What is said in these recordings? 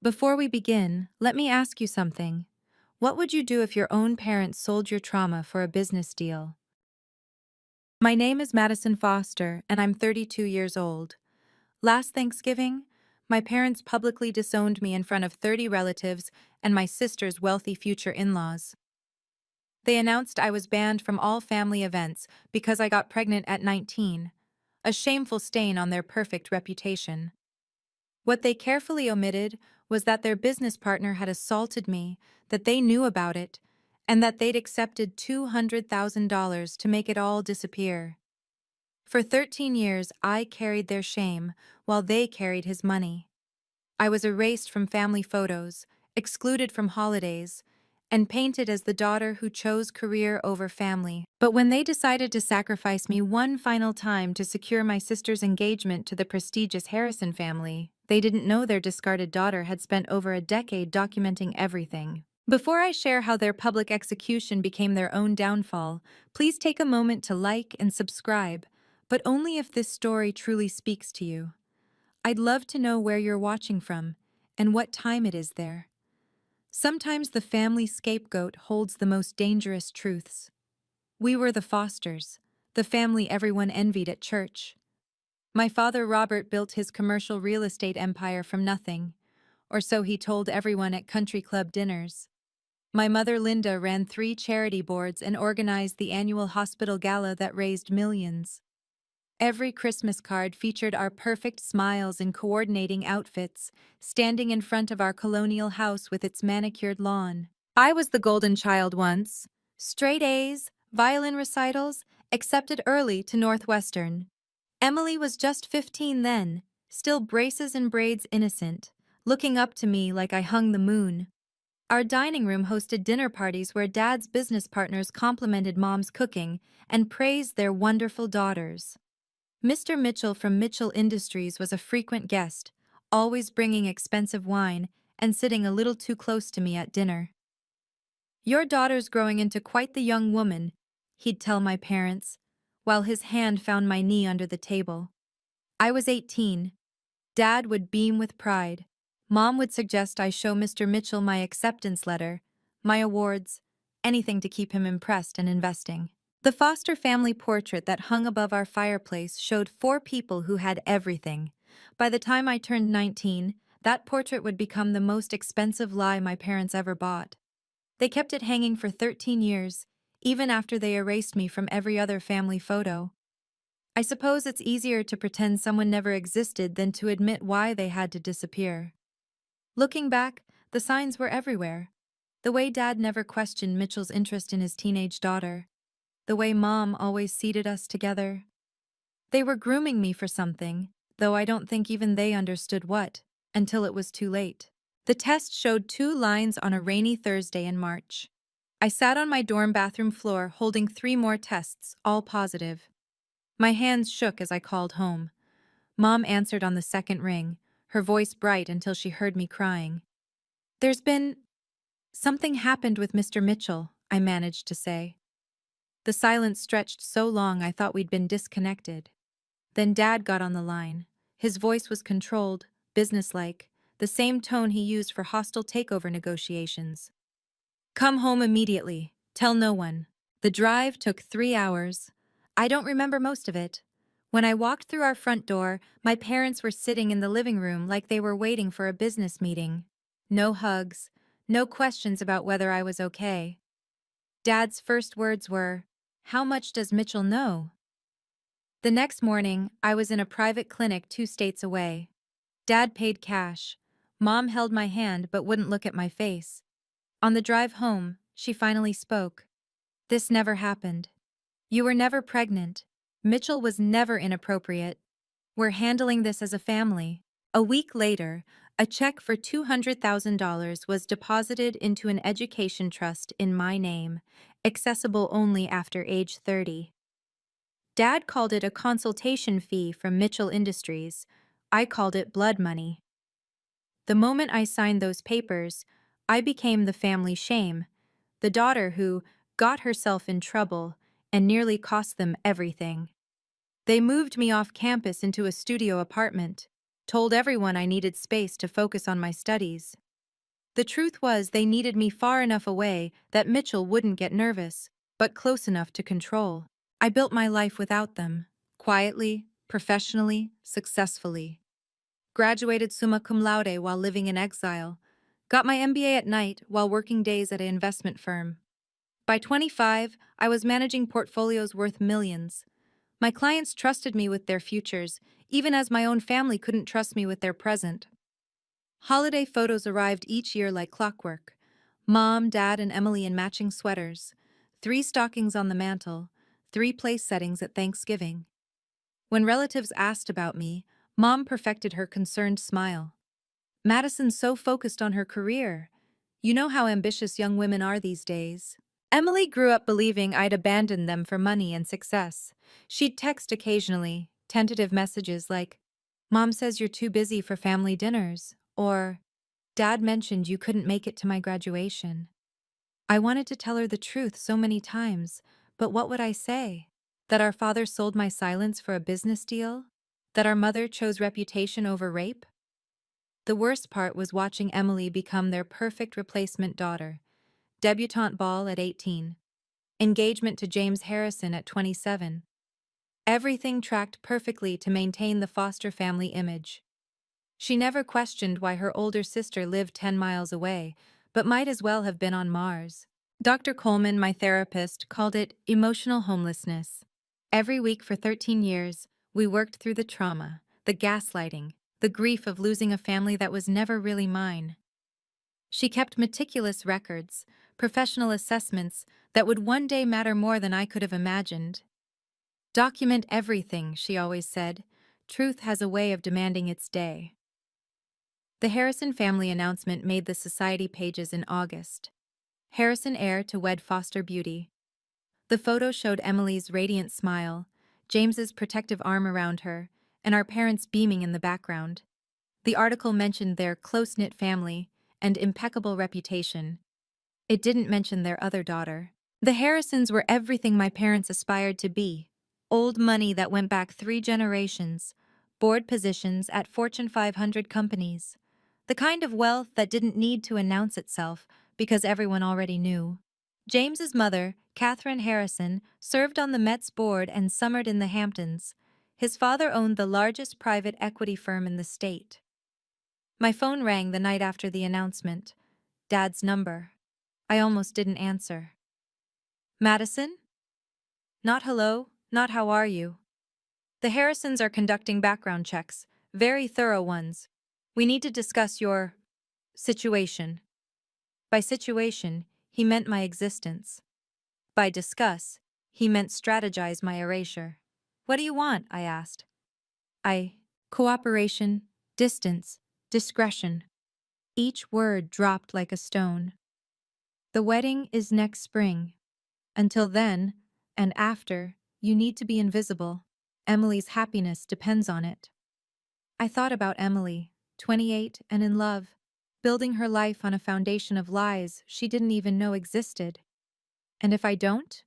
Before we begin, let me ask you something. What would you do if your own parents sold your trauma for a business deal? My name is Madison Foster, and I'm 32 years old. Last Thanksgiving, my parents publicly disowned me in front of 30 relatives and my sister's wealthy future in-laws. They announced I was banned from all family events because I got pregnant at 19, a shameful stain on their perfect reputation. What they carefully omitted was that their business partner had assaulted me, that they knew about it, and that they'd accepted $200,000 to make it all disappear. For 13 years, I carried their shame, while they carried his money. I was erased from family photos, excluded from holidays, and painted as the daughter who chose career over family. But when they decided to sacrifice me one final time to secure my sister's engagement to the prestigious Harrison family, they didn't know their discarded daughter had spent over a decade documenting everything. Before I share how their public execution became their own downfall, please take a moment to like and subscribe, but only if this story truly speaks to you. I'd love to know where you're watching from and what time it is there. Sometimes the family scapegoat holds the most dangerous truths. We were the Fosters, the family everyone envied at church. My father Robert built his commercial real estate empire from nothing, or so he told everyone at country club dinners. My mother Linda ran 3 charity boards and organized the annual hospital gala that raised millions. Every Christmas card featured our perfect smiles in coordinating outfits, standing in front of our colonial house with its manicured lawn. I was the golden child once. Straight A's, violin recitals, accepted early to Northwestern. Emily was just 15 then, still braces and braids innocent, looking up to me like I hung the moon. Our dining room hosted dinner parties where Dad's business partners complimented Mom's cooking and praised their wonderful daughters. Mr. Mitchell from Mitchell Industries was a frequent guest, always bringing expensive wine and sitting a little too close to me at dinner. "Your daughter's growing into quite the young woman," he'd tell my parents, while his hand found my knee under the table. I was 18. Dad would beam with pride. Mom would suggest I show Mr. Mitchell my acceptance letter, my awards, anything to keep him impressed and investing. The Foster family portrait that hung above our fireplace showed 4 people who had everything. By the time I turned 19, that portrait would become the most expensive lie my parents ever bought. They kept it hanging for 13 years, even after they erased me from every other family photo. I suppose it's easier to pretend someone never existed than to admit why they had to disappear. Looking back, the signs were everywhere. The way Dad never questioned Mitchell's interest in his teenage daughter. The way Mom always seated us together. They were grooming me for something, though I don't think even they understood what, until it was too late. The test showed 2 lines on a rainy Thursday in March. I sat on my dorm bathroom floor holding 3 more tests, all positive. My hands shook as I called home. Mom answered on the second ring, her voice bright until she heard me crying. "There's been... something happened with Mr. Mitchell," I managed to say. The silence stretched so long I thought we'd been disconnected. Then Dad got on the line. His voice was controlled, businesslike, the same tone he used for hostile takeover negotiations. "Come home immediately. Tell no one." The drive took 3 hours. I don't remember most of it. When I walked through our front door, my parents were sitting in the living room like they were waiting for a business meeting. No hugs, no questions about whether I was okay. Dad's first words were, "How much does Mitchell know?" The next morning, I was in a private clinic 2 states away. Dad paid cash. Mom held my hand but wouldn't look at my face. On the drive home, she finally spoke. "This never happened. You were never pregnant. Mitchell was never inappropriate. We're handling this as a family." A week later, a check for $200,000 was deposited into an education trust in my name, accessible only after age 30. Dad called it a consultation fee from Mitchell Industries. I called it blood money. The moment I signed those papers, I became the family shame, the daughter who got herself in trouble and nearly cost them everything. They moved me off campus into a studio apartment. told everyone I needed space to focus on my studies. The truth was they needed me far enough away that Mitchell wouldn't get nervous, but close enough to control. I built my life without them, quietly, professionally, successfully. Graduated summa cum laude while living in exile. Got my MBA at night while working days at an investment firm. By 25, I was managing portfolios worth millions. My clients trusted me with their futures, even as my own family couldn't trust me with their present. Holiday photos arrived each year like clockwork. Mom, Dad, and Emily in matching sweaters. 3 stockings on the mantel. 3 place settings at Thanksgiving. When relatives asked about me, Mom perfected her concerned smile. Madison's so focused on her career. You know how ambitious young women are these days. Emily grew up believing I'd abandoned them for money and success. She'd text occasionally, tentative messages like, "Mom says you're too busy for family dinners," or, "Dad mentioned you couldn't make it to my graduation." I wanted to tell her the truth so many times, but what would I say? That our father sold my silence for a business deal? That our mother chose reputation over rape? The worst part was watching Emily become their perfect replacement daughter. Debutante ball at 18. Engagement to James Harrison at 27. Everything tracked perfectly to maintain the foster family image. She never questioned why her older sister lived 10 miles away, but might as well have been on Mars. Dr. Coleman, my therapist, called it emotional homelessness. Every week for 13 years, we worked through the trauma, the gaslighting, the grief of losing a family that was never really mine. She kept meticulous records, professional assessments that would one day matter more than I could have imagined. Document everything, she always said. Truth has a way of demanding its day. The Harrison family announcement made the society pages in August. Harrison heir to wed foster beauty. The photo showed Emily's radiant smile, James's protective arm around her, and our parents beaming in the background. The article mentioned their close-knit family and impeccable reputation. It didn't mention their other daughter. The Harrisons were everything my parents aspired to be. Old money that went back 3 generations, board positions at Fortune 500 companies. The kind of wealth that didn't need to announce itself because everyone already knew. James's mother, Catherine Harrison, served on the Mets board and summered in the Hamptons. His father owned the largest private equity firm in the state. My phone rang the night after the announcement. Dad's number. I almost didn't answer. Madison? Not hello, not how are you. The Harrisons are conducting background checks, very thorough ones. We need to discuss your situation. By situation, he meant my existence. By discuss, he meant strategize my erasure. What do you want? I asked. Cooperation, distance, discretion. Each word dropped like a stone. The wedding is next spring. Until then, and after, you need to be invisible. Emily's happiness depends on it. I thought about Emily, 28 and in love, building her life on a foundation of lies she didn't even know existed. And if I don't?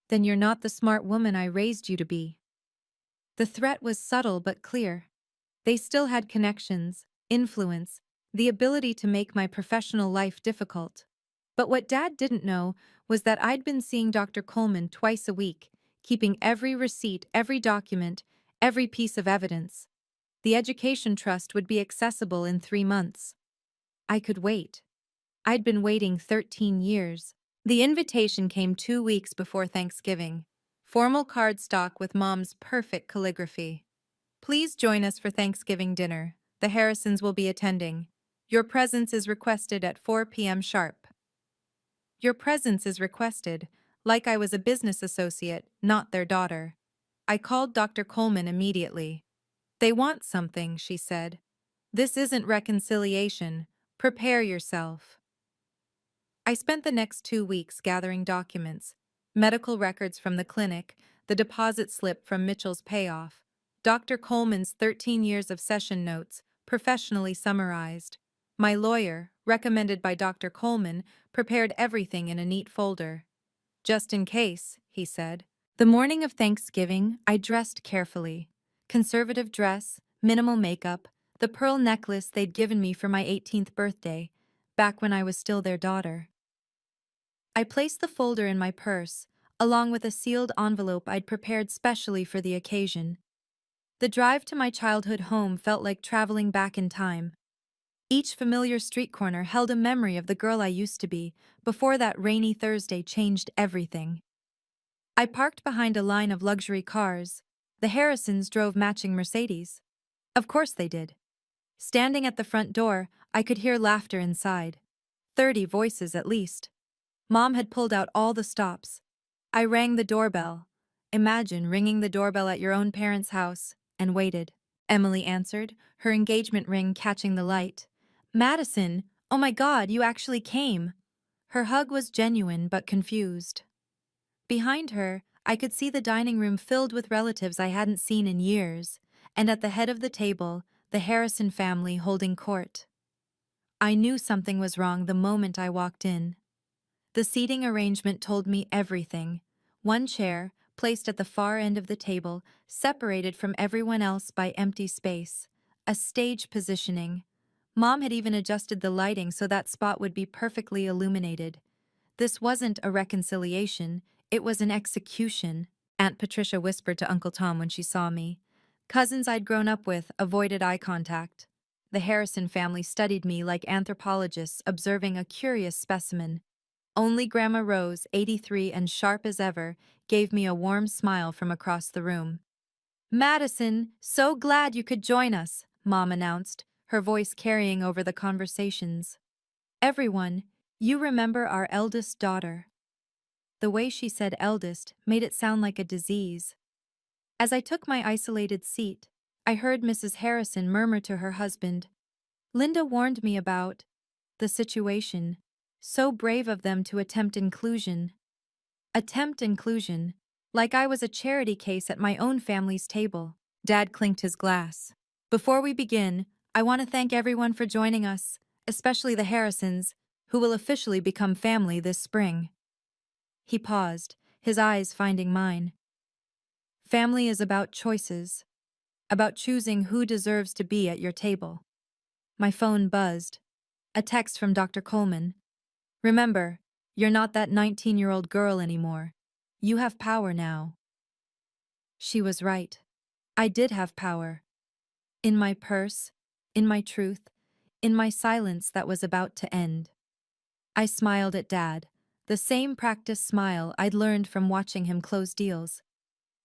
Then you're not the smart woman I raised you to be. The threat was subtle but clear. They still had connections, influence, the ability to make my professional life difficult. But what Dad didn't know was that I'd been seeing Dr. Coleman twice a week, keeping every receipt, every document, every piece of evidence. The education trust would be accessible in 3 months. I could wait. I'd been waiting 13 years. The invitation came 2 weeks before Thanksgiving. Formal cardstock with Mom's perfect calligraphy. Please join us for Thanksgiving dinner. The Harrisons will be attending. Your presence is requested at 4 p.m. sharp. Your presence is requested, like I was a business associate, not their daughter. I called Dr. Coleman immediately. They want something, she said. This isn't reconciliation. Prepare yourself. I spent the next 2 weeks gathering documents, medical records from the clinic, the deposit slip from Mitchell's payoff, Dr. Coleman's 13 years of session notes, professionally summarized. My lawyer, recommended by Dr. Coleman, prepared everything in a neat folder. Just in case, he said. The morning of Thanksgiving, I dressed carefully. Conservative dress, minimal makeup, the pearl necklace they'd given me for my 18th birthday, back when I was still their daughter. I placed the folder in my purse, along with a sealed envelope I'd prepared specially for the occasion. The drive to my childhood home felt like traveling back in time. Each familiar street corner held a memory of the girl I used to be, before that rainy Thursday changed everything. I parked behind a line of luxury cars. The Harrisons drove matching Mercedes. Of course they did. Standing at the front door, I could hear laughter inside. 30 voices at least. Mom had pulled out all the stops. I rang the doorbell. Imagine ringing the doorbell at your own parents' house, and waited. Emily answered, her engagement ring catching the light. Madison, oh my God, you actually came. Her hug was genuine but confused. Behind her, I could see the dining room filled with relatives I hadn't seen in years, and at the head of the table, the Harrison family holding court. I knew something was wrong the moment I walked in. The seating arrangement told me everything. One chair, placed at the far end of the table, separated from everyone else by empty space. A stage positioning. Mom had even adjusted the lighting so that spot would be perfectly illuminated. This wasn't a reconciliation, it was an execution, Aunt Patricia whispered to Uncle Tom when she saw me. Cousins I'd grown up with avoided eye contact. The Harrison family studied me like anthropologists observing a curious specimen. Only Grandma Rose, 83 and sharp as ever, gave me a warm smile from across the room. Madison, so glad you could join us, Mom announced, her voice carrying over the conversations. Everyone, you remember our eldest daughter. The way she said eldest made it sound like a disease. As I took my isolated seat, I heard Mrs. Harrison murmur to her husband, Linda warned me about the situation. So brave of them to attempt inclusion. Attempt inclusion, like I was a charity case at my own family's table. Dad clinked his glass. Before we begin, I want to thank everyone for joining us, especially the Harrisons, who will officially become family this spring. He paused, his eyes finding mine. Family is about choices, about choosing who deserves to be at your table. My phone buzzed. A text from Dr. Coleman. Remember, you're not that 19-year-old girl anymore. You have power now. She was right. I did have power. In my purse, in my truth, in my silence that was about to end. I smiled at Dad, the same practiced smile I'd learned from watching him close deals.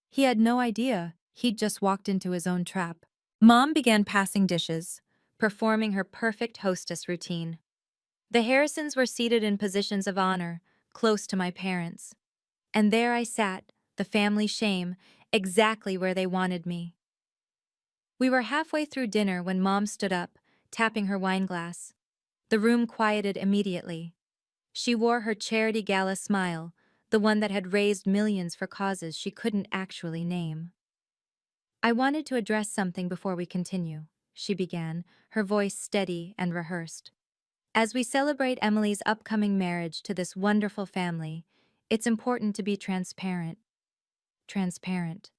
He had no idea he'd just walked into his own trap. Mom began passing dishes, performing her perfect hostess routine. The Harrisons were seated in positions of honor, close to my parents. And there I sat, the family shame, exactly where they wanted me. We were halfway through dinner when Mom stood up, tapping her wineglass. The room quieted immediately. She wore her charity gala smile, the one that had raised millions for causes she couldn't actually name. I wanted to address something before we continue, she began, her voice steady and rehearsed. As we celebrate Emily's upcoming marriage to this wonderful family, it's important to be transparent. Transparent.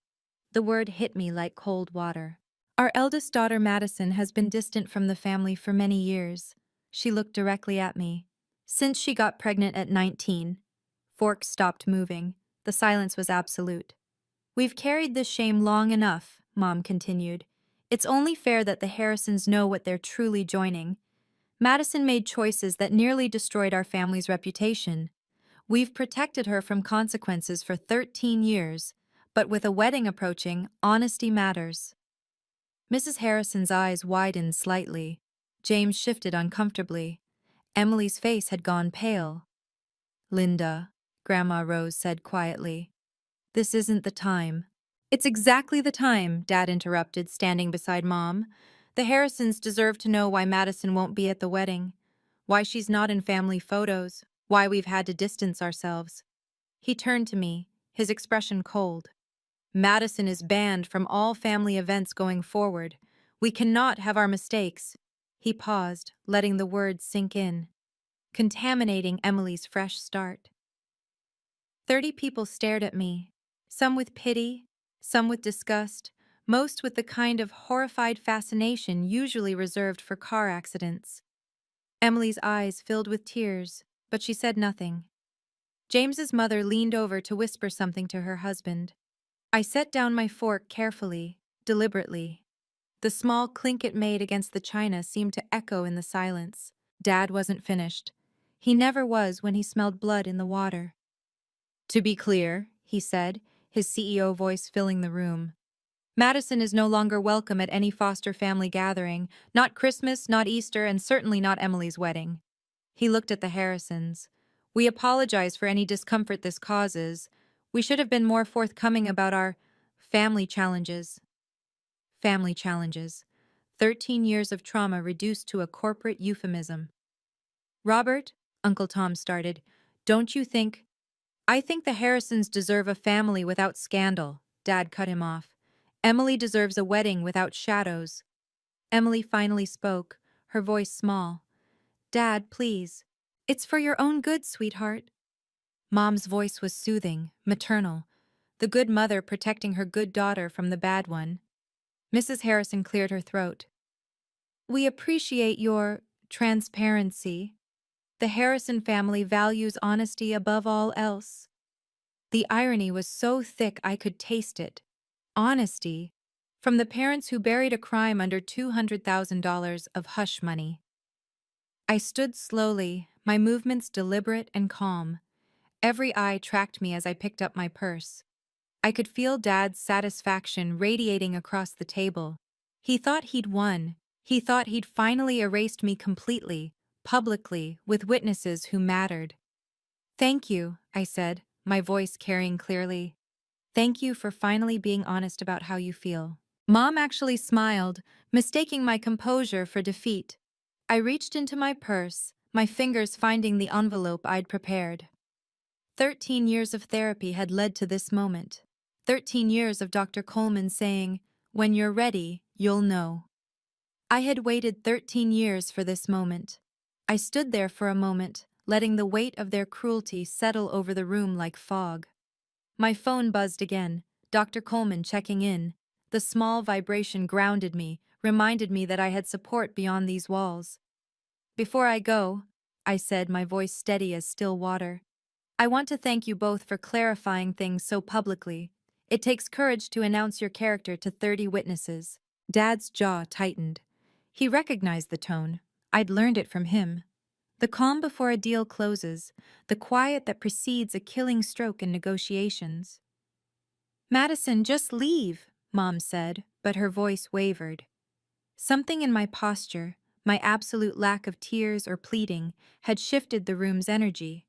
The word hit me like cold water. Our eldest daughter Madison has been distant from the family for many years. She looked directly at me. Since she got pregnant at 19. Forks stopped moving. The silence was absolute. We've carried this shame long enough, Mom continued. It's only fair that the Harrisons know what they're truly joining. Madison made choices that nearly destroyed our family's reputation. We've protected her from consequences for 13 years, but with a wedding approaching, honesty matters. Mrs. Harrison's eyes widened slightly. James shifted uncomfortably. Emily's face had gone pale. Linda, Grandma Rose said quietly. This isn't the time. It's exactly the time, Dad interrupted, standing beside Mom. The Harrisons deserve to know why Madison won't be at the wedding, why she's not in family photos, why we've had to distance ourselves. He turned to me, his expression cold. Madison is banned from all family events going forward. We cannot have our mistakes. He paused, letting the words sink in, contaminating Emily's fresh start. 30 people stared at me, some with pity, some with disgust, most with the kind of horrified fascination usually reserved for car accidents. Emily's eyes filled with tears, but she said nothing. James's mother leaned over to whisper something to her husband. I set down my fork carefully, deliberately. The small clink it made against the china seemed to echo in the silence. Dad wasn't finished. He never was when he smelled blood in the water. To be clear, he said, his CEO voice filling the room. Madison is no longer welcome at any foster family gathering, not Christmas, not Easter, and certainly not Emily's wedding. He looked at the Harrisons. We apologize for any discomfort this causes. We should have been more forthcoming about our family challenges. Family challenges. 13 years of trauma reduced to a corporate euphemism. Robert, Uncle Tom started, don't you think? I think the Harrisons deserve a family without scandal, Dad cut him off. Emily deserves a wedding without shadows. Emily finally spoke, her voice small. Dad, please. It's for your own good, sweetheart. Mom's voice was soothing, maternal, the good mother protecting her good daughter from the bad one. Mrs. Harrison cleared her throat. We appreciate your transparency. The Harrison family values honesty above all else. The irony was so thick I could taste it. Honesty. From the parents who buried a crime under $200,000 of hush money. I stood slowly, my movements deliberate and calm. Every eye tracked me as I picked up my purse. I could feel Dad's satisfaction radiating across the table. He thought he'd won. He thought he'd finally erased me completely, publicly, with witnesses who mattered. Thank you, I said, my voice carrying clearly. Thank you for finally being honest about how you feel. Mom actually smiled, mistaking my composure for defeat. I reached into my purse, my fingers finding the envelope I'd prepared. 13 years of therapy had led to this moment. 13 years of Dr. Coleman saying, when you're ready, you'll know. I had waited 13 years for this moment. I stood there for a moment, letting the weight of their cruelty settle over the room like fog. My phone buzzed again, Dr. Coleman checking in. The small vibration grounded me, reminded me that I had support beyond these walls. Before I go, I said, my voice steady as still water, I want to thank you both for clarifying things so publicly. It takes courage to announce your character to 30 witnesses. Dad's jaw tightened. He recognized the tone. I'd learned it from him. The calm before a deal closes, the quiet that precedes a killing stroke in negotiations. Madison, just leave, Mom said, but her voice wavered. Something in my posture, my absolute lack of tears or pleading, had shifted the room's energy.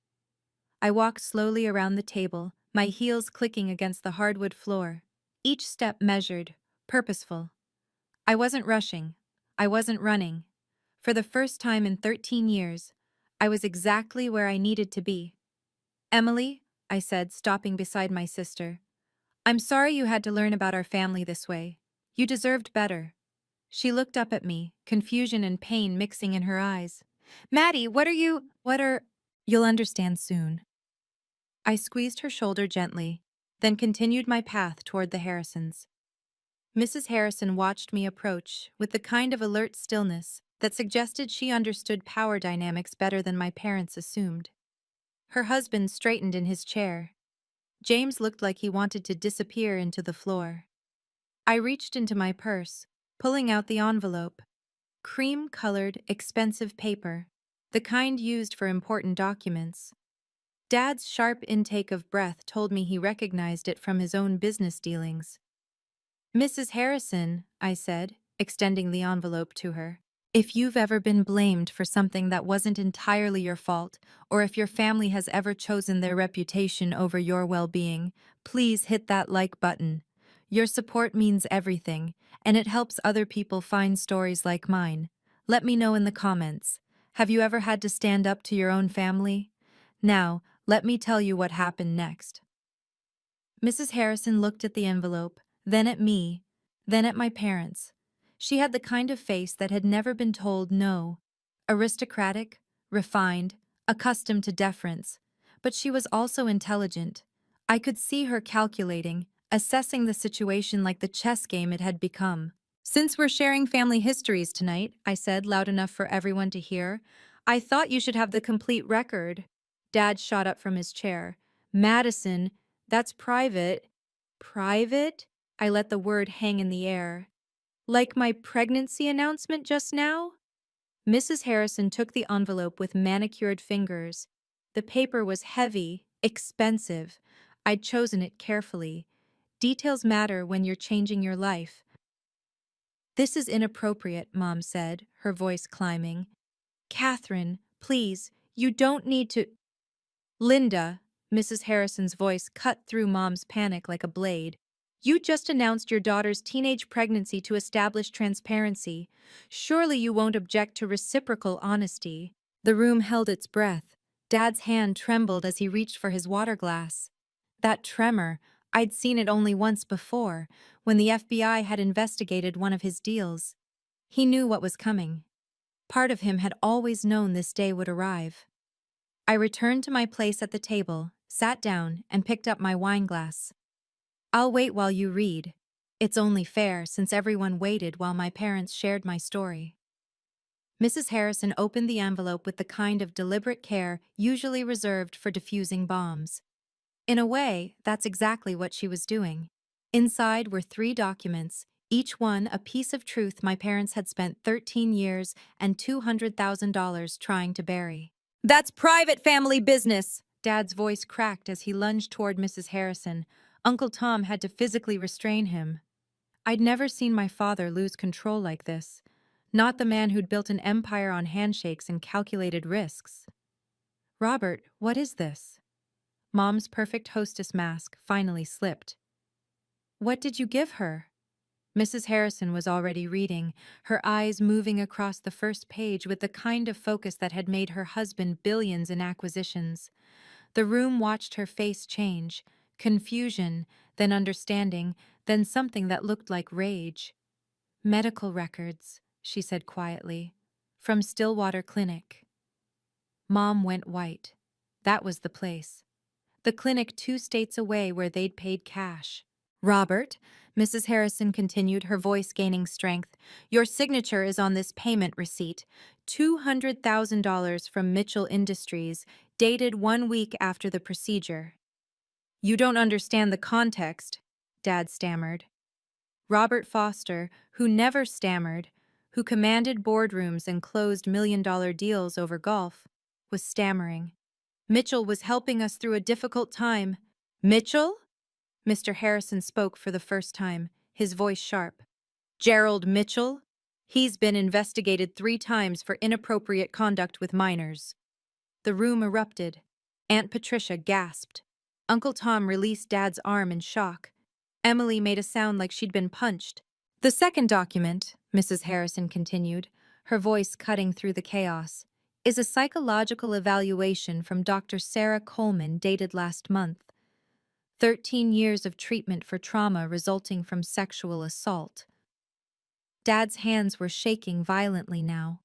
I walked slowly around the table, my heels clicking against the hardwood floor, each step measured, purposeful. I wasn't rushing. I wasn't running. For the first time in 13 years, I was exactly where I needed to be. Emily, I said, stopping beside my sister, I'm sorry you had to learn about our family this way. You deserved better. She looked up at me, confusion and pain mixing in her eyes. Maddie, You'll understand soon. I squeezed her shoulder gently, then continued my path toward the Harrisons. Mrs. Harrison watched me approach with the kind of alert stillness that suggested she understood power dynamics better than my parents assumed. Her husband straightened in his chair. James looked like he wanted to disappear into the floor. I reached into my purse, pulling out the envelope. Cream-colored, expensive paper, the kind used for important documents. Dad's sharp intake of breath told me he recognized it from his own business dealings. Mrs. Harrison, I said, extending the envelope to her, if you've ever been blamed for something that wasn't entirely your fault, or if your family has ever chosen their reputation over your well-being, please hit that like button. Your support means everything, and it helps other people find stories like mine. Let me know in the comments. Have you ever had to stand up to your own family? Now, let me tell you what happened next. Mrs. Harrison looked at the envelope, then at me, then at my parents. She had the kind of face that had never been told no. Aristocratic, refined, accustomed to deference. But she was also intelligent. I could see her calculating, assessing the situation like the chess game it had become. Since we're sharing family histories tonight, I said loud enough for everyone to hear, I thought you should have the complete record. Dad shot up from his chair. Madison, that's private. Private? I let the word hang in the air. Like my pregnancy announcement just now? Mrs. Harrison took the envelope with manicured fingers. The paper was heavy, expensive. I'd chosen it carefully. Details matter when you're changing your life. This is inappropriate, Mom said, her voice climbing. Catherine, please, you don't need to. Linda, Mrs. Harrison's voice cut through Mom's panic like a blade. You just announced your daughter's teenage pregnancy to establish transparency. Surely you won't object to reciprocal honesty. The room held its breath. Dad's hand trembled as he reached for his water glass. That tremor, I'd seen it only once before, when the FBI had investigated one of his deals. He knew what was coming. Part of him had always known this day would arrive. I returned to my place at the table, sat down, and picked up my wine glass. I'll wait while you read. It's only fair since everyone waited while my parents shared my story. Mrs. Harrison opened the envelope with the kind of deliberate care usually reserved for defusing bombs. In a way, that's exactly what she was doing. Inside were 3 documents, each one a piece of truth my parents had spent 13 years and $200,000 trying to bury. That's private family business! Dad's voice cracked as he lunged toward Mrs. Harrison. Uncle Tom had to physically restrain him. I'd never seen my father lose control like this. Not the man who'd built an empire on handshakes and calculated risks. Robert, what is this? Mom's perfect hostess mask finally slipped. What did you give her? Mrs. Harrison was already reading, her eyes moving across the first page with the kind of focus that had made her husband billions in acquisitions. The room watched her face change, confusion, then understanding, then something that looked like rage. Medical records, she said quietly, from Stillwater Clinic. Mom went white. That was the place. The clinic 2 states away where they'd paid cash. Robert, Mrs. Harrison continued, her voice gaining strength, your signature is on this payment receipt. $200,000 from Mitchell Industries, dated 1 week after the procedure. You don't understand the context, Dad stammered. Robert Foster, who never stammered, who commanded boardrooms and closed million-dollar deals over golf, was stammering. Mitchell was helping us through a difficult time. Mitchell? Mr. Harrison spoke for the first time, his voice sharp. Gerald Mitchell? He's been investigated 3 times for inappropriate conduct with minors. The room erupted. Aunt Patricia gasped. Uncle Tom released Dad's arm in shock. Emily made a sound like she'd been punched. The second document, Mrs. Harrison continued, her voice cutting through the chaos, is a psychological evaluation from Dr. Sarah Coleman dated last month. 13 years of treatment for trauma resulting from sexual assault. Dad's hands were shaking violently now.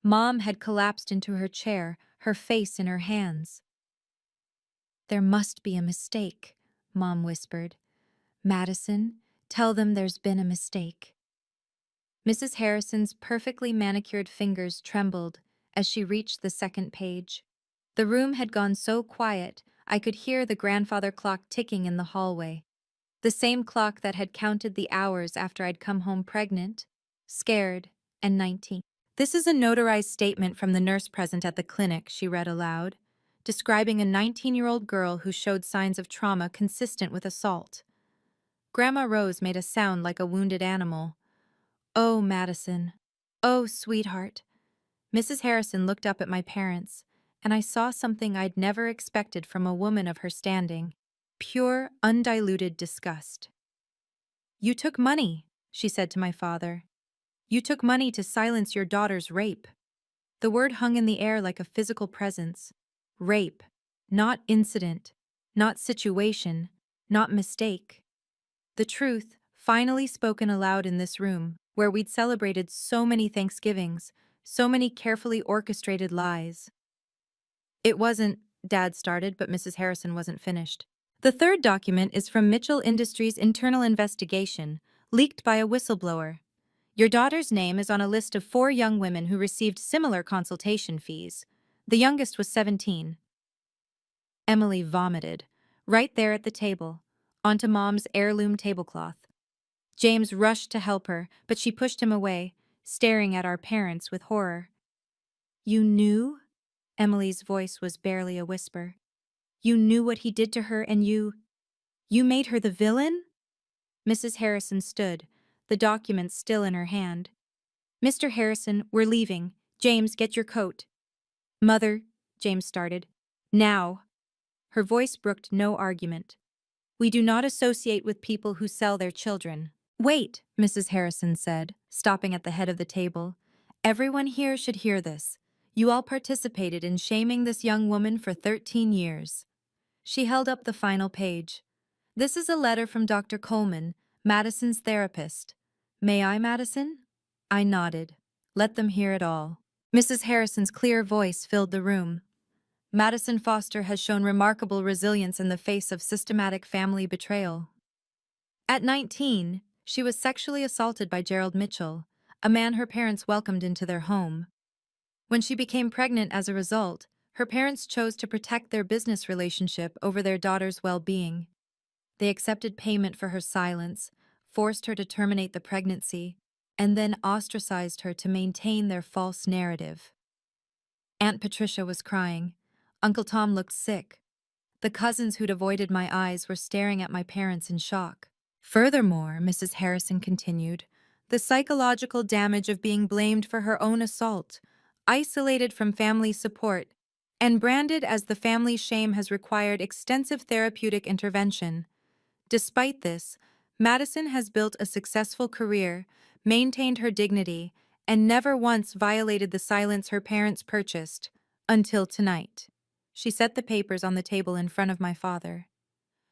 Mom had collapsed into her chair, her face in her hands. There must be a mistake, Mom whispered. Madison, tell them there's been a mistake. Mrs. Harrison's perfectly manicured fingers trembled as she reached the second page. The room had gone so quiet, I could hear the grandfather clock ticking in the hallway. The same clock that had counted the hours after I'd come home pregnant, scared, and 19. This is a notarized statement from the nurse present at the clinic, she read aloud, describing a 19-year-old girl who showed signs of trauma consistent with assault. Grandma Rose made a sound like a wounded animal. Oh, Madison. Oh, sweetheart. Mrs. Harrison looked up at my parents, and I saw something I'd never expected from a woman of her standing. Pure, undiluted disgust. You took money, she said to my father. You took money to silence your daughter's rape. The word hung in the air like a physical presence. Rape. Not incident. Not situation. Not mistake. The truth, finally spoken aloud in this room, where we'd celebrated so many Thanksgivings, so many carefully orchestrated lies. It wasn't, Dad started, but Mrs. Harrison wasn't finished. The third document is from Mitchell Industries' internal investigation, leaked by a whistleblower. Your daughter's name is on a list of 4 young women who received similar consultation fees. The youngest was 17. Emily vomited, right there at the table, onto Mom's heirloom tablecloth. James rushed to help her, but she pushed him away, staring at our parents with horror. You knew? Emily's voice was barely a whisper. You knew what he did to her and you made her the villain? Mrs. Harrison stood, the document still in her hand. Mr. Harrison, we're leaving. James, get your coat. Mother, James started. Now. Her voice brooked no argument. We do not associate with people who sell their children. Wait, Mrs. Harrison said, stopping at the head of the table. Everyone here should hear this. You all participated in shaming this young woman for 13 years. She held up the final page. This is a letter from Dr. Coleman, Madison's therapist. May I, Madison? I nodded. Let them hear it all. Mrs. Harrison's clear voice filled the room. Madison Foster has shown remarkable resilience in the face of systematic family betrayal. At 19, she was sexually assaulted by Gerald Mitchell, a man her parents welcomed into their home. When she became pregnant as a result, her parents chose to protect their business relationship over their daughter's well-being. They accepted payment for her silence, forced her to terminate the pregnancy, and then ostracized her to maintain their false narrative. Aunt Patricia was crying. Uncle Tom looked sick. The cousins who'd avoided my eyes were staring at my parents in shock. Furthermore, Mrs. Harrison continued, the psychological damage of being blamed for her own assault, isolated from family support, and branded as the family shame has required extensive therapeutic intervention. Despite this, Madison has built a successful career, maintained her dignity, and never once violated the silence her parents purchased, until tonight. She set the papers on the table in front of my father.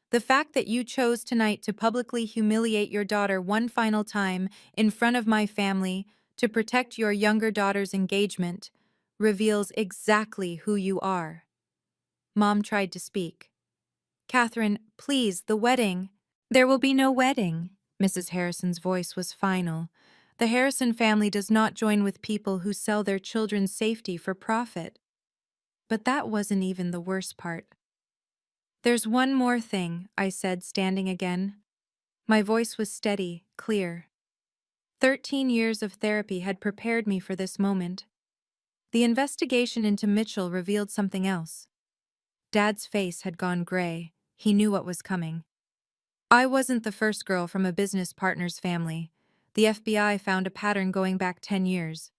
The fact that you chose tonight to publicly humiliate your daughter one final time in front of my family to protect your younger daughter's engagement reveals exactly who you are. Mom tried to speak. Catherine, please, the wedding. There will be no wedding. Mrs. Harrison's voice was final. The Harrison family does not join with people who sell their children's safety for profit. But that wasn't even the worst part. There's one more thing, I said, standing again. My voice was steady, clear. 13 years of therapy had prepared me for this moment. The investigation into Mitchell revealed something else. Dad's face had gone gray. He knew what was coming. I wasn't the first girl from a business partner's family. The FBI found a pattern going back 10 years.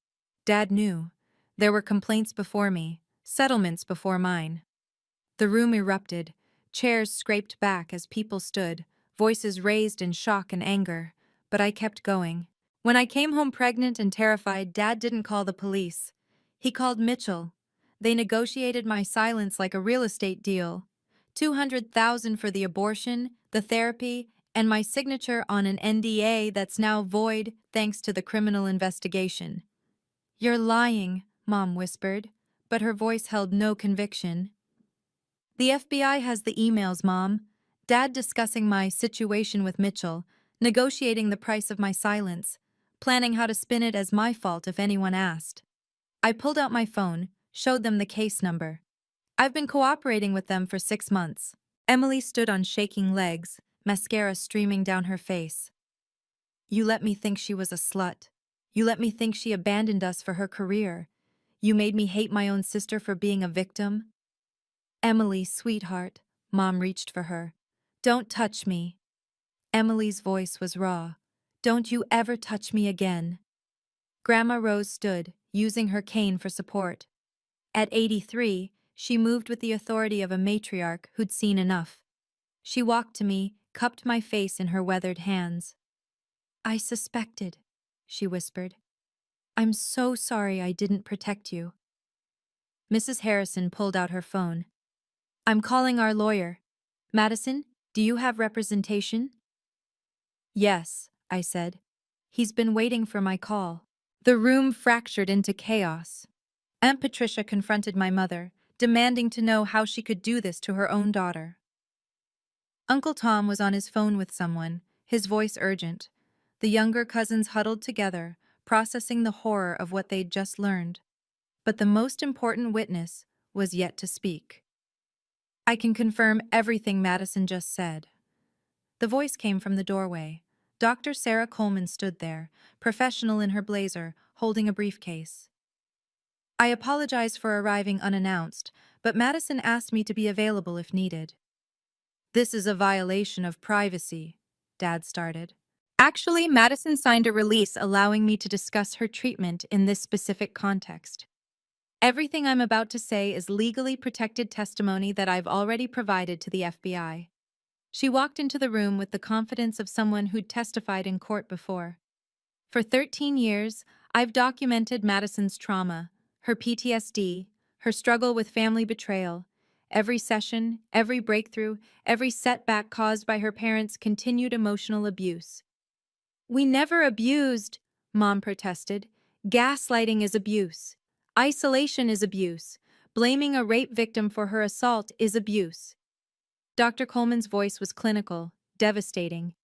Dad knew. There were complaints before me, settlements before mine. The room erupted. Chairs scraped back as people stood, voices raised in shock and anger. But I kept going. When I came home pregnant and terrified, Dad didn't call the police. He called Mitchell. They negotiated my silence like a real estate deal. $200,000 for the abortion, the therapy, and my signature on an NDA that's now void thanks to the criminal investigation. You're lying, Mom whispered, but her voice held no conviction. The FBI has the emails, Mom. Dad discussing my situation with Mitchell, negotiating the price of my silence, planning how to spin it as my fault if anyone asked. I pulled out my phone, showed them the case number. I've been cooperating with them for 6 months. Emily stood on shaking legs, mascara streaming down her face. You let me think she was a slut. You let me think she abandoned us for her career. You made me hate my own sister for being a victim. Emily, sweetheart, Mom reached for her. Don't touch me. Emily's voice was raw. Don't you ever touch me again. Grandma Rose stood, using her cane for support. At 83, she moved with the authority of a matriarch who'd seen enough. She walked to me, cupped my face in her weathered hands. I suspected, she whispered. I'm so sorry I didn't protect you. Mrs. Harrison pulled out her phone. I'm calling our lawyer. Madison, do you have representation? Yes, I said. He's been waiting for my call. The room fractured into chaos. Aunt Patricia confronted my mother, demanding to know how she could do this to her own daughter. Uncle Tom was on his phone with someone, his voice urgent. The younger cousins huddled together, processing the horror of what they'd just learned. But the most important witness was yet to speak. I can confirm everything Madison just said. The voice came from the doorway. Dr. Sarah Coleman stood there, professional in her blazer, holding a briefcase. I apologize for arriving unannounced, but Madison asked me to be available if needed. This is a violation of privacy, Dad started. Actually, Madison signed a release allowing me to discuss her treatment in this specific context. Everything I'm about to say is legally protected testimony that I've already provided to the FBI. She walked into the room with the confidence of someone who'd testified in court before. For 13 years, I've documented Madison's trauma, her PTSD, her struggle with family betrayal. Every session, every breakthrough, every setback caused by her parents' continued emotional abuse. We never abused, Mom protested. Gaslighting is abuse. Isolation is abuse. Blaming a rape victim for her assault is abuse. Dr. Coleman's voice was clinical, devastating.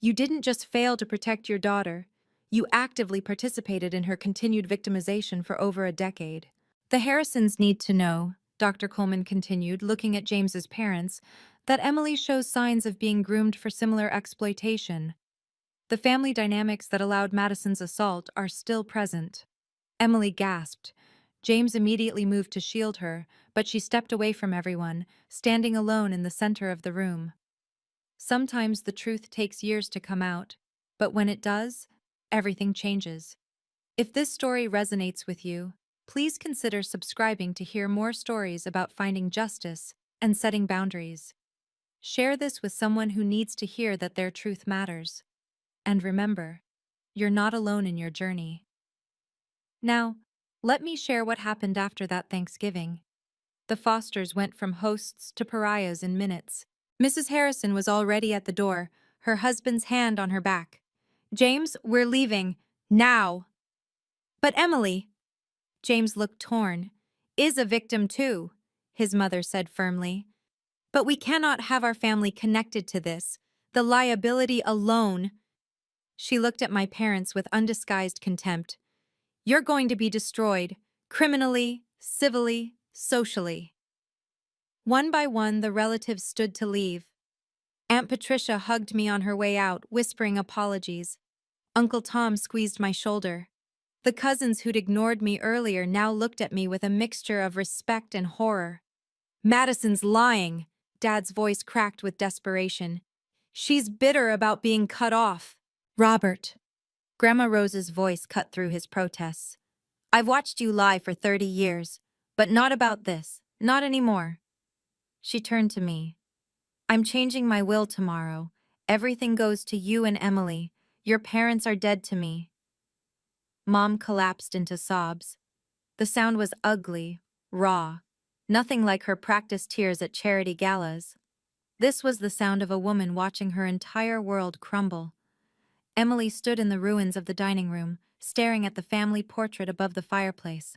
You didn't just fail to protect your daughter. You actively participated in her continued victimization for over a decade. The Harrisons need to know, Dr. Coleman continued, looking at James's parents, that Emily shows signs of being groomed for similar exploitation. The family dynamics that allowed Madison's assault are still present. Emily gasped. James immediately moved to shield her, but she stepped away from everyone, standing alone in the center of the room. Sometimes the truth takes years to come out, but when it does, everything changes. If this story resonates with you, please consider subscribing to hear more stories about finding justice and setting boundaries. Share this with someone who needs to hear that their truth matters. And remember, you're not alone in your journey. Now, let me share what happened after that Thanksgiving. The Fosters went from hosts to pariahs in minutes. Mrs. Harrison was already at the door, her husband's hand on her back. James, we're leaving. Now. But Emily, James looked torn, is a victim too, his mother said firmly. But we cannot have our family connected to this. The liability alone. She looked at my parents with undisguised contempt. You're going to be destroyed, criminally, civilly, socially. One by one, the relatives stood to leave. Aunt Patricia hugged me on her way out, whispering apologies. Uncle Tom squeezed my shoulder. The cousins who'd ignored me earlier now looked at me with a mixture of respect and horror. Madison's lying, Dad's voice cracked with desperation. She's bitter about being cut off. Robert. Grandma Rose's voice cut through his protests. I've watched you lie for 30 years, but not about this, not anymore. She turned to me. I'm changing my will tomorrow. Everything goes to you and Emily. Your parents are dead to me. Mom collapsed into sobs. The sound was ugly, raw, nothing like her practiced tears at charity galas. This was the sound of a woman watching her entire world crumble. Emily stood in the ruins of the dining room, staring at the family portrait above the fireplace.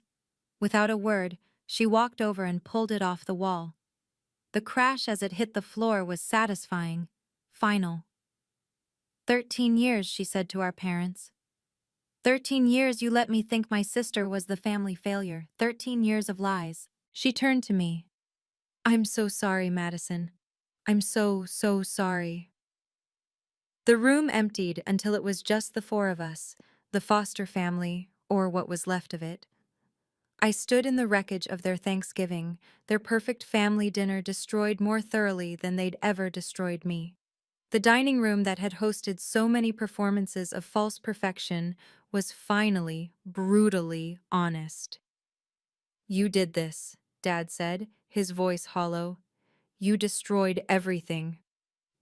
Without a word, she walked over and pulled it off the wall. The crash as it hit the floor was satisfying, final. 13 years, she said to our parents. 13 years you let me think my sister was the family failure. 13 years of lies. She turned to me. I'm so sorry, Madison. I'm so sorry. The room emptied until it was just the four of us, the Foster family, or what was left of it. I stood in the wreckage of their Thanksgiving, their perfect family dinner destroyed more thoroughly than they'd ever destroyed me. The dining room that had hosted so many performances of false perfection was finally, brutally honest. You did this, Dad said, his voice hollow. You destroyed everything.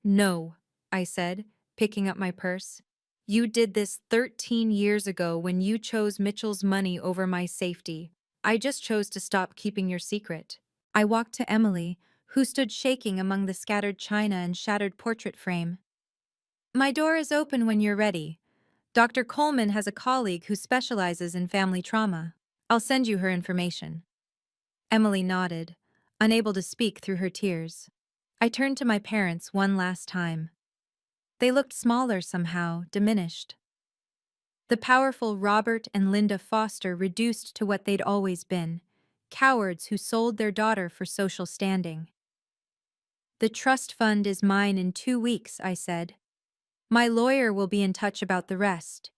No, I said, picking up my purse. You did this 13 years ago when you chose Mitchell's money over my safety. I just chose to stop keeping your secret. I walked to Emily, who stood shaking among the scattered china and shattered portrait frame. My door is open when you're ready. Dr. Coleman has a colleague who specializes in family trauma. I'll send you her information. Emily nodded, unable to speak through her tears. I turned to my parents one last time. They looked smaller somehow, diminished. The powerful Robert and Linda Foster reduced to what they'd always been, cowards who sold their daughter for social standing. The trust fund is mine in 2 weeks, I said. My lawyer will be in touch about the rest.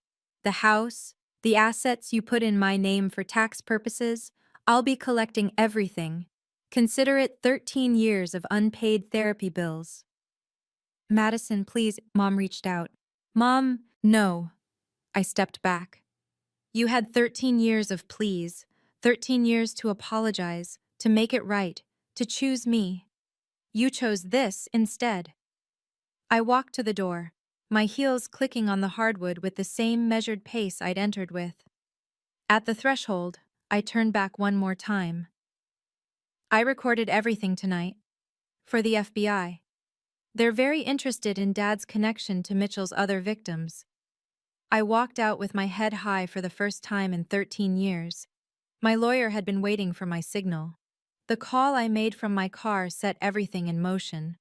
The house, the assets you put in my name for tax purposes, I'll be collecting everything. Consider it 13 years of unpaid therapy bills. Madison, please, Mom reached out. Mom, no. I stepped back. You had 13 years of pleas, 13 years to apologize, to make it right, to choose me. You chose this instead. I walked to the door, my heels clicking on the hardwood with the same measured pace I'd entered with. At the threshold, I turned back one more time. I recorded everything tonight. For the FBI. They're very interested in Dad's connection to Mitchell's other victims. I walked out with my head high for the first time in 13 years. My lawyer had been waiting for my signal. The call I made from my car set everything in motion.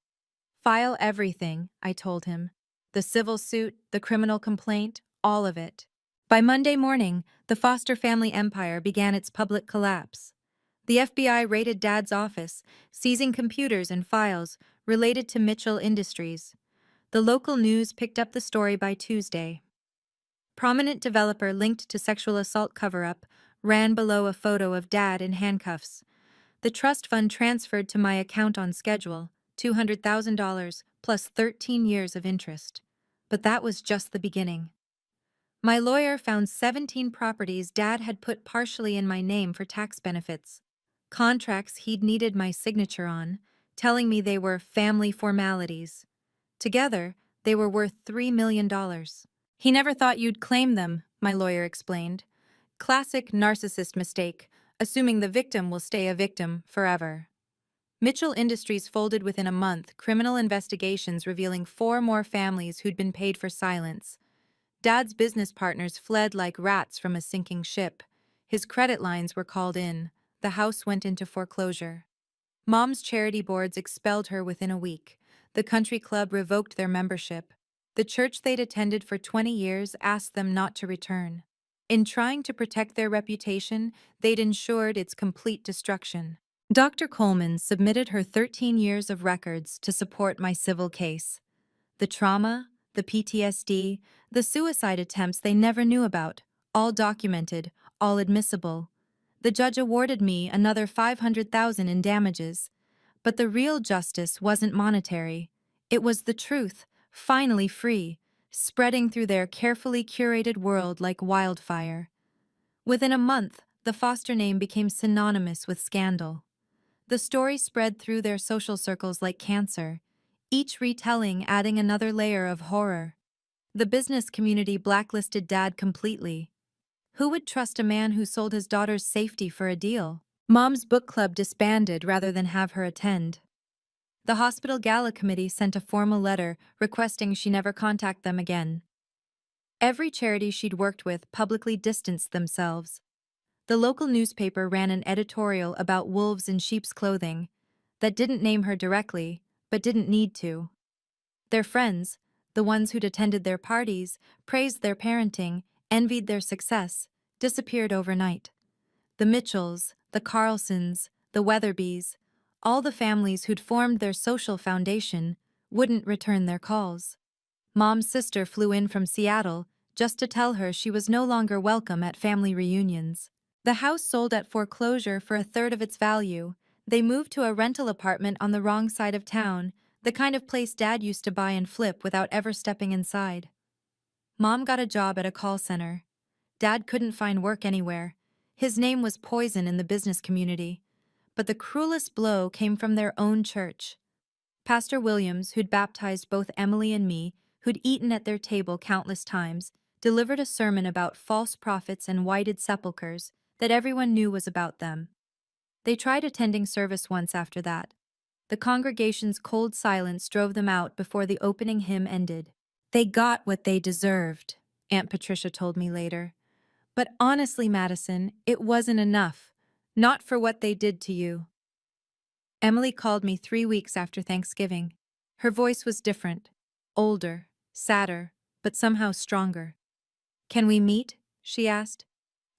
File everything, I told him. The civil suit, the criminal complaint, all of it. By Monday morning, the Foster family empire began its public collapse. The FBI raided Dad's office, seizing computers and files related to Mitchell Industries. The local news picked up the story by Tuesday. Prominent developer linked to sexual assault cover-up ran below a photo of Dad in handcuffs. The trust fund transferred to my account on schedule, $200,000 plus 13 years of interest. But that was just the beginning. My lawyer found 17 properties Dad had put partially in my name for tax benefits. Contracts he'd needed my signature on, telling me they were family formalities. Together, they were worth $3 million. He never thought you'd claim them, my lawyer explained. Classic narcissist mistake, assuming the victim will stay a victim forever. Mitchell Industries folded within a month, criminal investigations revealing 4 more families who'd been paid for silence. Dad's business partners fled like rats from a sinking ship. His credit lines were called in. The house went into foreclosure. Mom's charity boards expelled her within a week. The country club revoked their membership. The church they'd attended for 20 years asked them not to return. In trying to protect their reputation, they'd ensured its complete destruction. Dr. Coleman submitted her 13 years of records to support my civil case. The trauma, the PTSD, the suicide attempts they never knew about, all documented, all admissible. The judge awarded me another $500,000 in damages. But the real justice wasn't monetary. It was the truth, finally free, spreading through their carefully curated world like wildfire. Within a month, the Foster name became synonymous with scandal. The story spread through their social circles like cancer, each retelling adding another layer of horror. The business community blacklisted Dad completely. Who would trust a man who sold his daughter's safety for a deal? Mom's book club disbanded rather than have her attend. The hospital gala committee sent a formal letter requesting she never contact them again. Every charity she'd worked with publicly distanced themselves. The local newspaper ran an editorial about wolves in sheep's clothing that didn't name her directly, but didn't need to. Their friends, the ones who'd attended their parties, praised their parenting, envied their success, disappeared overnight. The Mitchells, the Carlsons, the Weatherbys, all the families who'd formed their social foundation, wouldn't return their calls. Mom's sister flew in from Seattle just to tell her she was no longer welcome at family reunions. The house sold at foreclosure for a third of its value. They moved to a rental apartment on the wrong side of town, the kind of place Dad used to buy and flip without ever stepping inside. Mom got a job at a call center. Dad couldn't find work anywhere. His name was poison in the business community. But the cruelest blow came from their own church. Pastor Williams, who'd baptized both Emily and me, who'd eaten at their table countless times, delivered a sermon about false prophets and whited sepulchres that everyone knew was about them. They tried attending service once after that. The congregation's cold silence drove them out before the opening hymn ended. They got what they deserved, Aunt Patricia told me later. But honestly, Madison, it wasn't enough. Not for what they did to you. Emily called me 3 weeks after Thanksgiving. Her voice was different, older, sadder, but somehow stronger. "Can we meet?" she asked.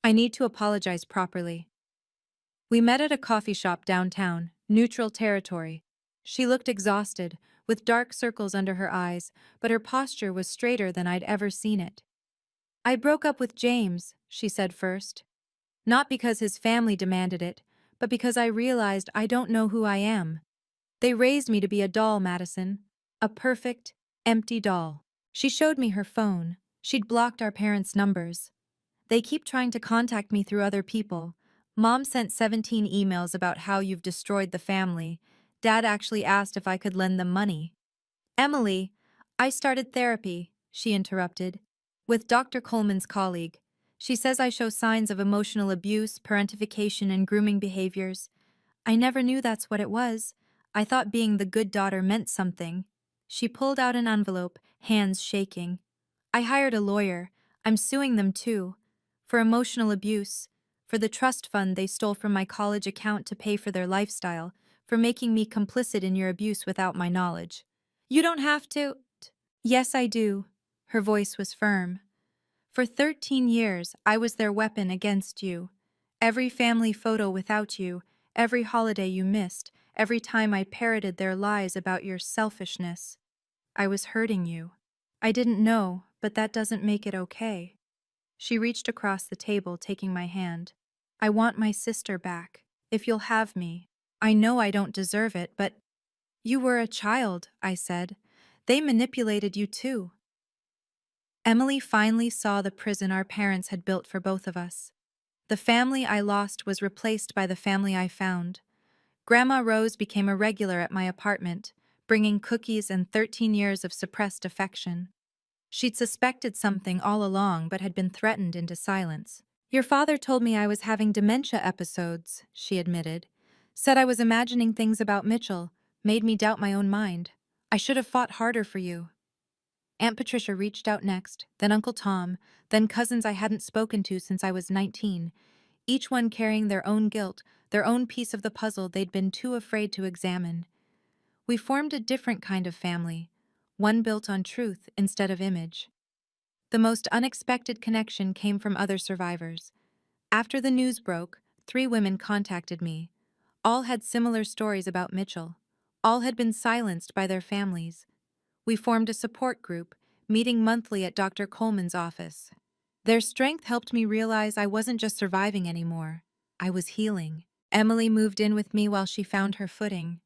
"I need to apologize properly." We met at a coffee shop downtown, neutral territory. She looked exhausted, with dark circles under her eyes, but her posture was straighter than I'd ever seen it. "I broke up with James," she said first. "Not because his family demanded it, but because I realized I don't know who I am. They raised me to be a doll, Madison. A perfect, empty doll." She showed me her phone. She'd blocked our parents' numbers. "They keep trying to contact me through other people. Mom sent 17 emails about how you've destroyed the family. Dad actually asked if I could lend them money." "Emily, I started therapy," she interrupted, "with Dr. Coleman's colleague. She says I show signs of emotional abuse, parentification, and grooming behaviors. I never knew that's what it was. I thought being the good daughter meant something." She pulled out an envelope, hands shaking. "I hired a lawyer. I'm suing them too. For emotional abuse. For the trust fund they stole from my college account to pay for their lifestyle. For making me complicit in your abuse without my knowledge." "You don't have to." "Yes, I do." Her voice was firm. "For 13 years, I was their weapon against you. Every family photo without you, every holiday you missed, every time I parroted their lies about your selfishness. I was hurting you. I didn't know, but that doesn't make it okay." She reached across the table, taking my hand. "I want my sister back, if you'll have me. I know I don't deserve it, but—" "You were a child," I said. "They manipulated you too." Emily finally saw the prison our parents had built for both of us. The family I lost was replaced by the family I found. Grandma Rose became a regular at my apartment, bringing cookies and 13 years of suppressed affection. She'd suspected something all along but had been threatened into silence. "Your father told me I was having dementia episodes," she admitted. "Said I was imagining things about Mitchell, made me doubt my own mind. I should have fought harder for you." Aunt Patricia reached out next, then Uncle Tom, then cousins I hadn't spoken to since I was 19, each one carrying their own guilt, their own piece of the puzzle they'd been too afraid to examine. We formed a different kind of family, one built on truth instead of image. The most unexpected connection came from other survivors. After the news broke, 3 women contacted me. All had similar stories about Mitchell. All had been silenced by their families. We formed a support group, meeting monthly at Dr. Coleman's office. Their strength helped me realize I wasn't just surviving anymore. I was healing. Emily moved in with me while she found her footing.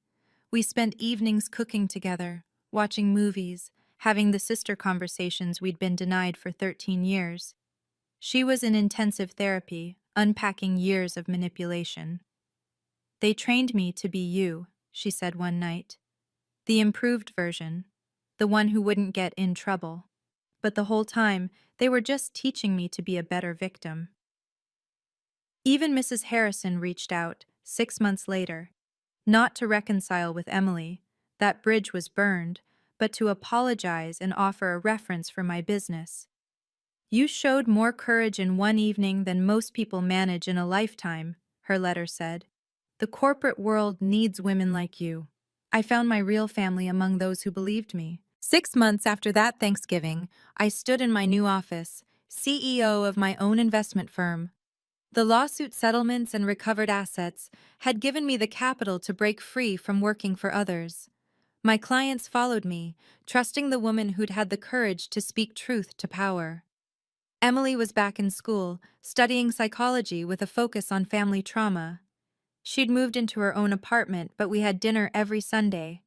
We spent evenings cooking together, watching movies, having the sister conversations we'd been denied for 13 years. She was in intensive therapy, unpacking years of manipulation. "They trained me to be you," she said one night. "The improved version. The one who wouldn't get in trouble. But the whole time, they were just teaching me to be a better victim." Even Mrs. Harrison reached out, 6 months later. Not to reconcile with Emily, that bridge was burned, but to apologize and offer a reference for my business. "You showed more courage in one evening than most people manage in a lifetime," her letter said. "The corporate world needs women like you." I found my real family among those who believed me. 6 months after that Thanksgiving, I stood in my new office, CEO of my own investment firm. The lawsuit settlements and recovered assets had given me the capital to break free from working for others. My clients followed me, trusting the woman who'd had the courage to speak truth to power. Emily was back in school, studying psychology with a focus on family trauma. She'd moved into her own apartment, but we had dinner every Sunday.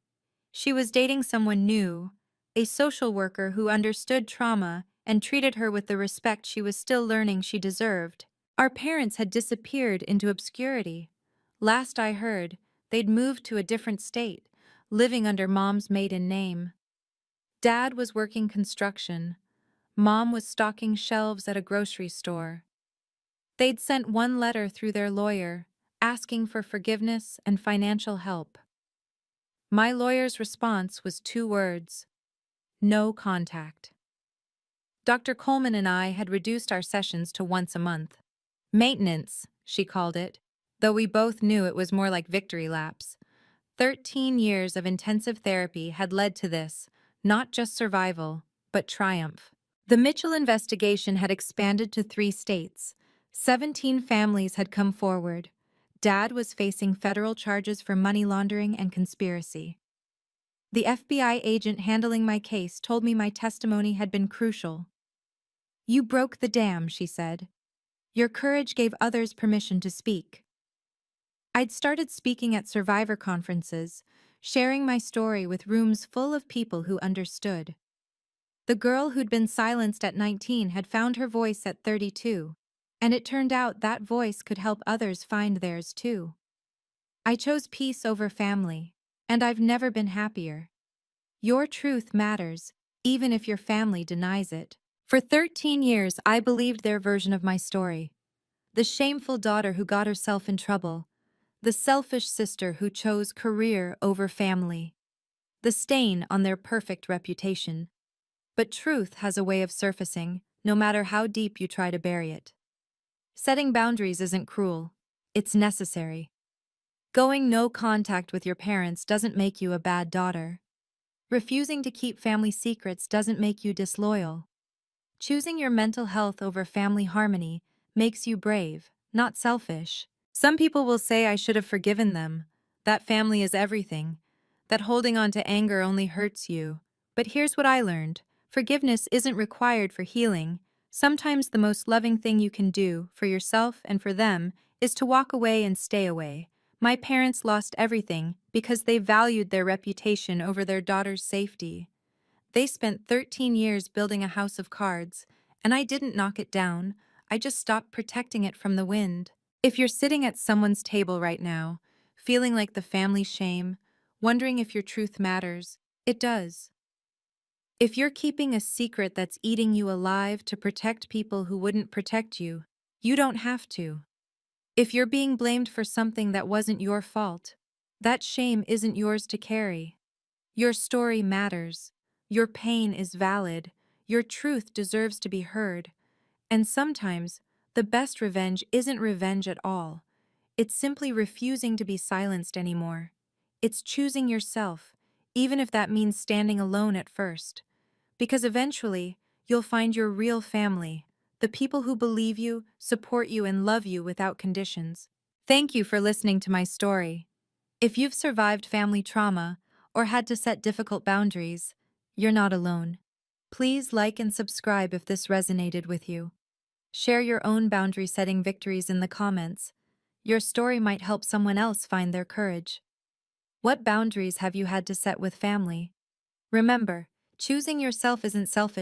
She was dating someone new, a social worker who understood trauma and treated her with the respect she was still learning she deserved. Our parents had disappeared into obscurity. Last I heard, they'd moved to a different state, living under Mom's maiden name. Dad was working construction. Mom was stocking shelves at a grocery store. They'd sent one letter through their lawyer, asking for forgiveness and financial help. My lawyer's response was 2 words: no contact. Dr. Coleman and I had reduced our sessions to once a month. Maintenance, she called it, though we both knew it was more like victory laps. 13 years of intensive therapy had led to this, not just survival, but triumph. The Mitchell investigation had expanded to 3 states. 17 families had come forward. Dad was facing federal charges for money laundering and conspiracy. The FBI agent handling my case told me my testimony had been crucial. "You broke the dam," she said. "Your courage gave others permission to speak." I'd started speaking at survivor conferences, sharing my story with rooms full of people who understood. The girl who'd been silenced at 19 had found her voice at 32, and it turned out that voice could help others find theirs too. I chose peace over family, and I've never been happier. Your truth matters, even if your family denies it. For 13 years, I believed their version of my story. The shameful daughter who got herself in trouble. The selfish sister who chose career over family. The stain on their perfect reputation. But truth has a way of surfacing, no matter how deep you try to bury it. Setting boundaries isn't cruel. It's necessary. Going no contact with your parents doesn't make you a bad daughter. Refusing to keep family secrets doesn't make you disloyal. Choosing your mental health over family harmony makes you brave, not selfish. Some people will say I should have forgiven them, that family is everything, that holding on to anger only hurts you. But here's what I learned: forgiveness isn't required for healing. Sometimes the most loving thing you can do, for yourself and for them, is to walk away and stay away. My parents lost everything because they valued their reputation over their daughter's safety. They spent 13 years building a house of cards, and I didn't knock it down, I just stopped protecting it from the wind. If you're sitting at someone's table right now, feeling like the family shame, wondering if your truth matters, it does. If you're keeping a secret that's eating you alive to protect people who wouldn't protect you, you don't have to. If you're being blamed for something that wasn't your fault, that shame isn't yours to carry. Your story matters. Your pain is valid. Your truth deserves to be heard. And sometimes, the best revenge isn't revenge at all. It's simply refusing to be silenced anymore. It's choosing yourself, even if that means standing alone at first. Because eventually, you'll find your real family, the people who believe you, support you, and love you without conditions. Thank you for listening to my story. If you've survived family trauma or had to set difficult boundaries, you're not alone. Please like and subscribe if this resonated with you. Share your own boundary-setting victories in the comments. Your story might help someone else find their courage. What boundaries have you had to set with family? Remember, choosing yourself isn't selfish.